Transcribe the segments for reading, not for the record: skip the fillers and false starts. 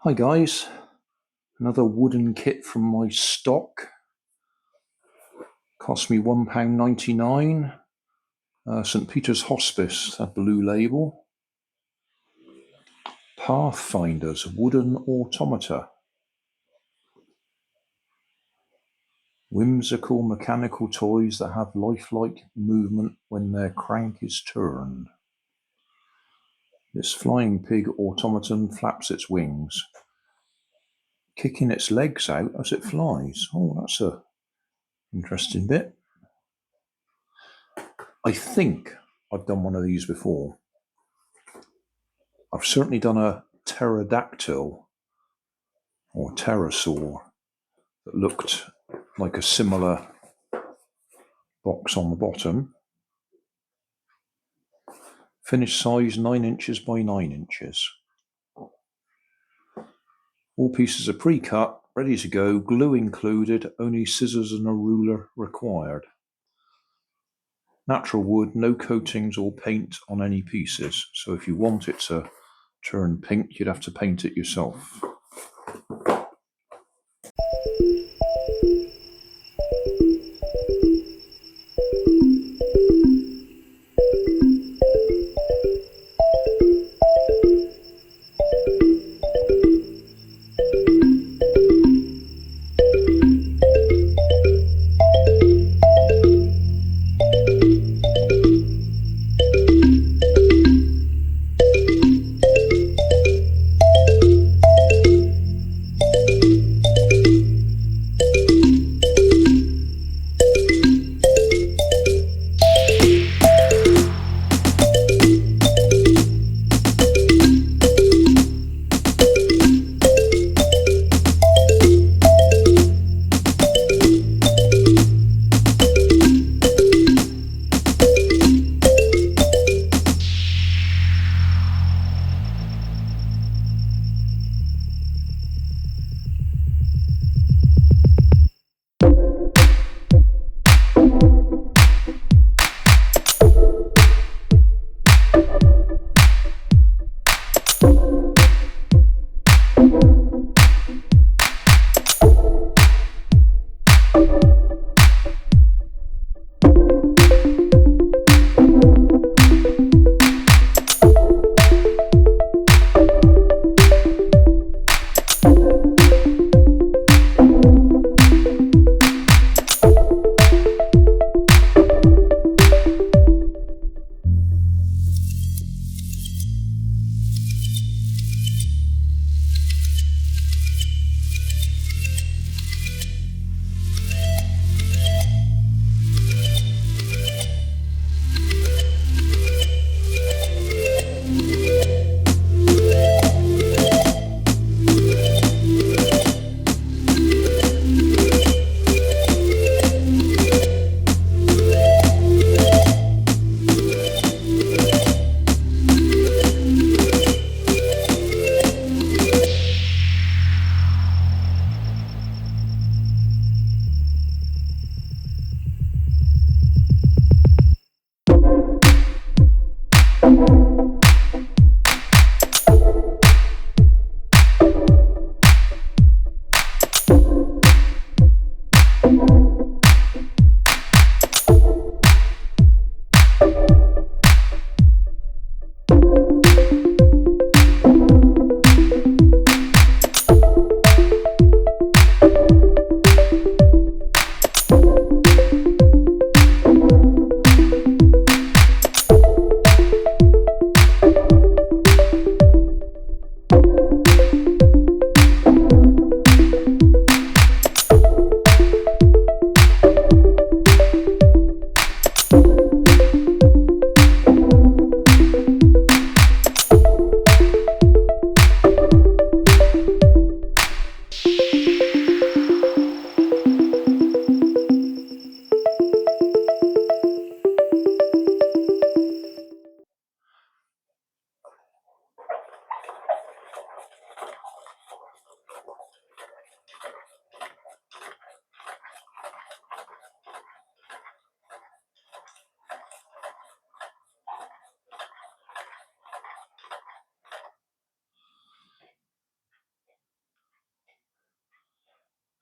Hi guys, another wooden kit from my stock. Cost me £1.99. St Peter's Hospice, that blue label. Pathfinders, wooden automata. Whimsical mechanical toys that have lifelike movement when their crank is turned. This flying pig automaton flaps its wings, kicking its legs out as it flies. Oh, that's a interesting bit. I think I've done one of these before. I've certainly done a pterodactyl or pterosaur that looked like a similar box on the bottom. Finished size 9 inches by 9 inches. All pieces are pre-cut, ready to go, glue included, only scissors and a ruler required. Natural wood, no coatings or paint on any pieces, so if you want it to turn pink, you'd have to paint it yourself.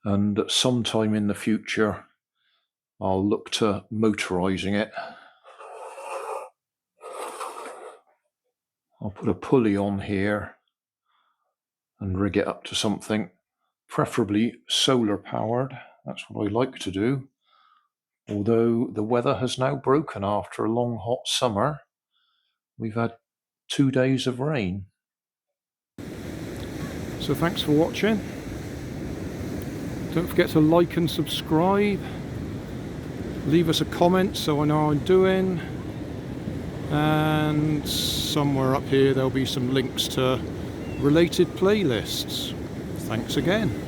and sometime in the future I'll look to motorising it. I'll put a pulley on here and rig it up to something, preferably solar powered. That's what I like to do. Although the weather has now broken after a long hot summer. We've had 2 days of rain. So thanks for watching. Don't forget to like and subscribe. Leave us a comment so I know how I'm doing. And somewhere up here there'll be some links to related playlists. Thanks again.